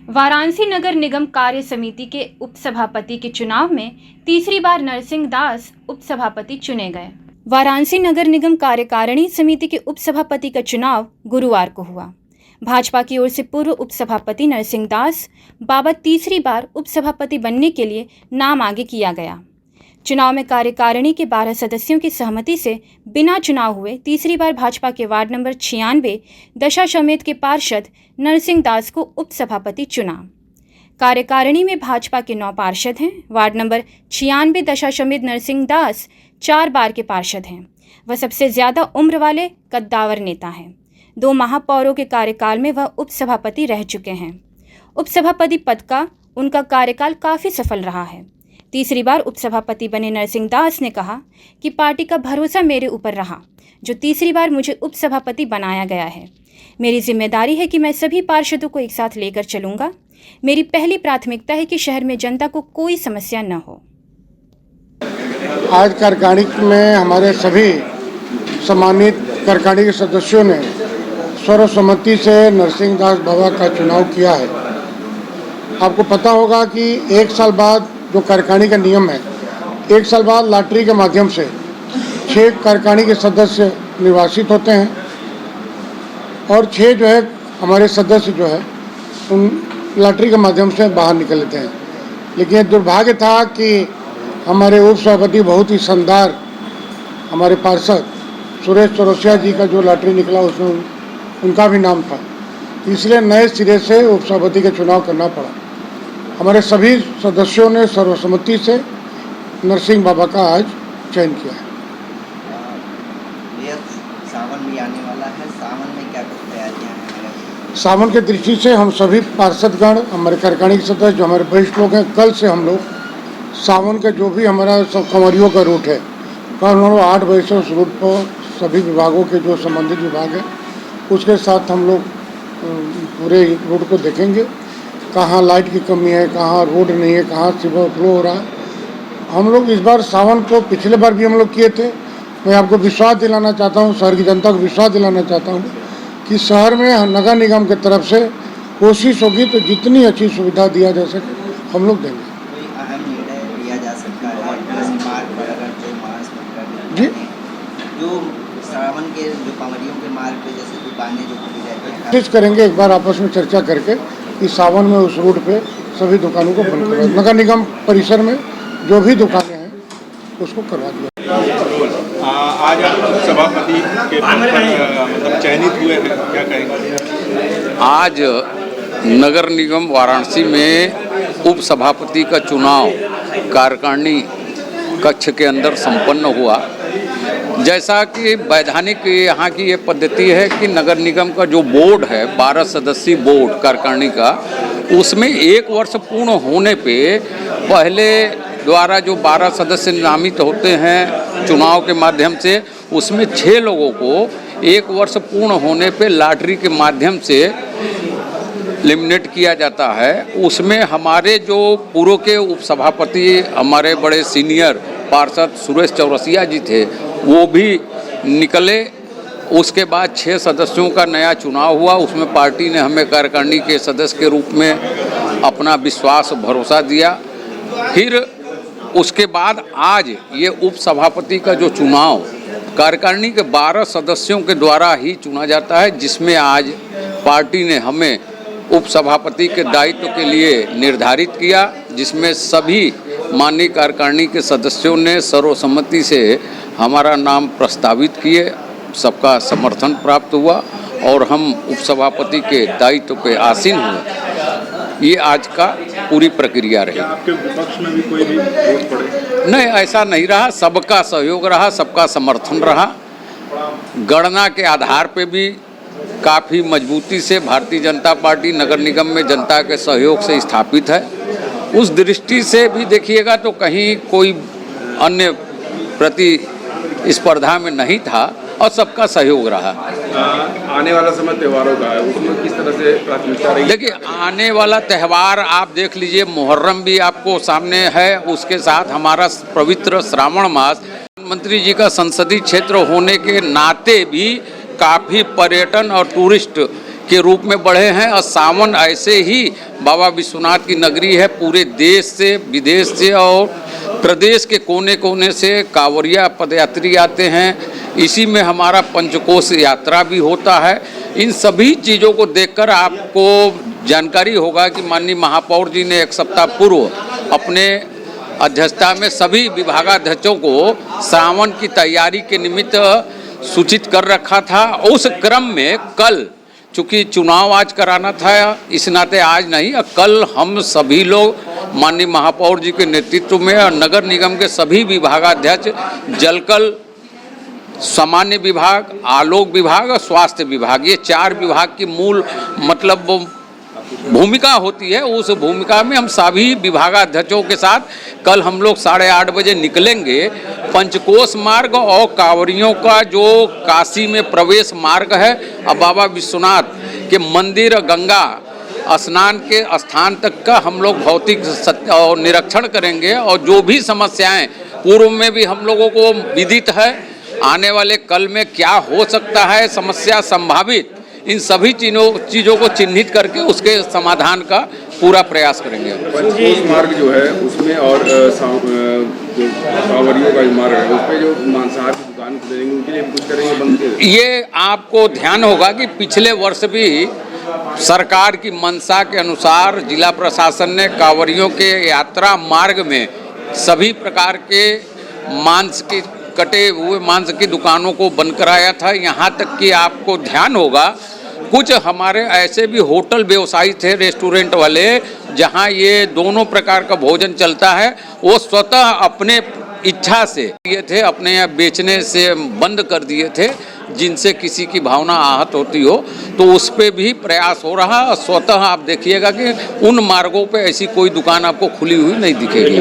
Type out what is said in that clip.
वाराणसी नगर निगम कार्य समिति के उपसभापति के चुनाव में तीसरी बार नरसिंह दास उपसभापति चुने गए। वाराणसी नगर निगम कार्यकारिणी समिति के उपसभापति का चुनाव गुरुवार को हुआ। भाजपा की ओर से पूर्व उपसभापति नरसिंह दास बाबत तीसरी बार उपसभापति बनने के लिए नाम आगे किया गया। चुनाव में कार्यकारिणी के 12 सदस्यों की सहमति से बिना चुनाव हुए तीसरी बार भाजपा के वार्ड नंबर 96 दशाश्वमेध के पार्षद नरसिंह दास को उपसभापति चुना। कार्यकारिणी में भाजपा के 9 पार्षद हैं। वार्ड नंबर 96 दशाश्वमेध नरसिंह दास 4 बार के पार्षद हैं। वह सबसे ज़्यादा उम्र वाले कद्दावर नेता हैं। 2 महापौरों के कार्यकाल में वह उपसभापति रह चुके हैं। उपसभापति पद का उनका कार्यकाल काफ़ी सफल रहा है। तीसरी बार उपसभापति बने नरसिंह दास ने कहा कि पार्टी का भरोसा मेरे ऊपर रहा, जो तीसरी बार मुझे उपसभापति बनाया गया है। मेरी जिम्मेदारी है कि मैं सभी पार्षदों को एक साथ लेकर चलूंगा। मेरी पहली प्राथमिकता है कि शहर में जनता को कोई समस्या न हो। आज कार्यकारिणी में हमारे सभी सम्मानित कार्यकारिणी के सदस्यों ने सर्वसम्मति से नरसिंह दास बाबा का चुनाव किया है। आपको पता होगा कि 1 साल बाद जो कार्यकारिणी का नियम है, 1 साल बाद लॉटरी के माध्यम से 6 कार्यकारिणी के सदस्य निर्वाचित होते हैं और 6 जो है हमारे सदस्य जो है उन लॉटरी के माध्यम से बाहर निकल लेते हैं। लेकिन दुर्भाग्य था कि हमारे उपसभापति बहुत ही शानदार हमारे पार्षद सुरेश चौरसिया जी का जो लॉटरी निकला उसमें उनका भी नाम था, इसलिए नए सिरे से उपसभापति का चुनाव करना पड़ा। हमारे सभी सदस्यों ने सर्वसम्मति से नरसिंह बाबा का आज चयन किया है। सावन भी आने वाला है, सावन में क्या कुछ तैयारियां हैं? सावन के दृष्टि से हम सभी पार्षदगण, हमारे कार्यकारिणी के सदस्य, जो हमारे वरिष्ठ लोग हैं, कल से हम लोग सावन का जो भी हमारा कंवरियों का रूट है, कल हम लोग 8 बजे से उस रूट पर सभी विभागों के जो संबंधित विभाग है उसके साथ हम लोग पूरे रूट को देखेंगे। कहाँ लाइट की कमी है, कहाँ रोड नहीं है, कहाँ सिवा फ्लो हो रहा है। हम लोग इस बार सावन को पिछले बार भी हम लोग किए थे। मैं आपको विश्वास दिलाना चाहता हूँ, शहर की जनता को विश्वास दिलाना चाहता हूँ कि शहर में नगर निगम की तरफ से कोशिश होगी तो जितनी अच्छी सुविधा दिया जा सके हम लोग देंगे। कोई अहम निर्णय लिया जा सकता है मार्ग पर, अगर जो मास्क जी जो सावन के जो कंवरियों के मार्ग पे जैसे दुकानें जो खुली रहती हैं, कोशिश करेंगे एक बार आपस में चर्चा करके कि सावन में उस रूट पे सभी दुकानों को बंद करवा, नगर निगम परिसर में जो भी दुकानें हैं उसको करवा दिया। आज आप सभापति के मतलब चयनित हुए हैं, क्या कहेंगे? आज नगर निगम वाराणसी में उपसभापति का चुनाव कार्यकारिणी कक्ष के अंदर संपन्न हुआ। जैसा कि वैधानिक यहाँ की ये पद्धति है कि नगर निगम का जो बोर्ड है, 12 सदस्यीय बोर्ड कार्यकारिणी का, उसमें 1 वर्ष पूर्ण होने पे पहले द्वारा जो 12 सदस्य नामित होते हैं चुनाव के माध्यम से, उसमें 6 लोगों को 1 वर्ष पूर्ण होने पे लॉटरी के माध्यम से एलिमिनेट किया जाता है। उसमें हमारे जो पूर्व के उपसभापति हमारे बड़े सीनियर पार्षद सुरेश चौरसिया जी थे, वो भी निकले। उसके बाद 6 सदस्यों का नया चुनाव हुआ। उसमें पार्टी ने हमें कार्यकारिणी के सदस्य के रूप में अपना विश्वास भरोसा दिया। फिर उसके बाद आज ये उपसभापति का जो चुनाव कार्यकारिणी के 12 सदस्यों के द्वारा ही चुना जाता है, जिसमें आज पार्टी ने हमें उपसभापति के दायित्व के लिए निर्धारित किया, जिसमें सभी माननीय कार्यकारिणी के सदस्यों ने सर्वसम्मति से हमारा नाम प्रस्तावित किए। सबका समर्थन प्राप्त हुआ और हम उपसभापति के दायित्व पे आसीन हुए। ये आज का पूरी प्रक्रिया रही। आपके विपक्ष में भी कोई भी वोट पड़े? नहीं, ऐसा नहीं रहा। सबका सहयोग रहा, सबका समर्थन रहा। गणना के आधार पे भी काफ़ी मजबूती से भारतीय जनता पार्टी नगर निगम में जनता के सहयोग से स्थापित है। उस दृष्टि से भी देखिएगा तो कहीं कोई अन्य प्रतिस्पर्धा में नहीं था और सबका सहयोग रहा। आने वाला समय त्योहारों का है, उसमें किस तरह से प्राथमिकता रही? देखिए, आने वाला त्यौहार आप देख लीजिए, मुहर्रम भी आपको सामने है। उसके साथ हमारा पवित्र श्रावण मास, प्रधानमंत्री जी का संसदीय क्षेत्र होने के नाते भी काफ़ी पर्यटन और टूरिस्ट के रूप में बढ़े हैं। और सावन ऐसे ही बाबा विश्वनाथ की नगरी है, पूरे देश से, विदेश से और प्रदेश के कोने कोने से कांवरिया पदयात्री आते हैं। इसी में हमारा पंचकोश यात्रा भी होता है। इन सभी चीज़ों को देखकर आपको जानकारी होगा कि माननीय महापौर जी ने एक सप्ताह पूर्व अपने अध्यक्षता में सभी विभागाध्यक्षों को श्रावण की तैयारी के निमित्त सूचित कर रखा था। उस क्रम में कल, चूँकि चुनाव आज कराना था, इस नाते आज नहीं, कल हम सभी लोग माननीय महापौर जी के नेतृत्व में और नगर निगम के सभी विभागाध्यक्ष, जलकल, सामान्य विभाग, आलोक विभाग और स्वास्थ्य विभाग, ये 4 विभाग की मूल मतलब भूमिका होती है। उस भूमिका में हम सभी विभागाध्यक्षों के साथ कल हम लोग 8:30 बजे निकलेंगे। पंचकोश मार्ग और कांवरियों का जो काशी में प्रवेश मार्ग है और बाबा विश्वनाथ के मंदिर गंगा स्नान के स्थान तक का हम लोग भौतिक निरीक्षण करेंगे। और जो भी समस्याएं पूर्व में भी हम लोगों को विदित है, आने वाले कल में क्या हो सकता है समस्या संभावित, इन सभी चीज़ों को चिन्हित करके उसके समाधान का पूरा प्रयास करेंगे। पंचकोश मार्ग जो है उसमें और जो कांवरियों का मार्ग है उस पर जो मांसाहार की दुकान खुलेंगे उनके लिए कुछ करेंगे बंद? ये आपको ध्यान होगा कि पिछले वर्ष भी सरकार की मंशा के अनुसार जिला प्रशासन ने कांवरियों के यात्रा मार्ग में सभी प्रकार के मांस के कटे हुए मांस की दुकानों को बंद कराया था। यहाँ तक कि आपको ध्यान होगा कुछ हमारे ऐसे भी होटल व्यवसायी थे, रेस्टोरेंट वाले, जहाँ ये दोनों प्रकार का भोजन चलता है, वो स्वतः अपने इच्छा से ये थे, अपने यहाँ बेचने से बंद कर दिए थे। जिनसे किसी की भावना आहत होती हो तो उस पर भी प्रयास हो रहा। स्वतः आप देखिएगा कि उन मार्गों पे ऐसी कोई दुकान आपको खुली हुई नहीं दिखेगी।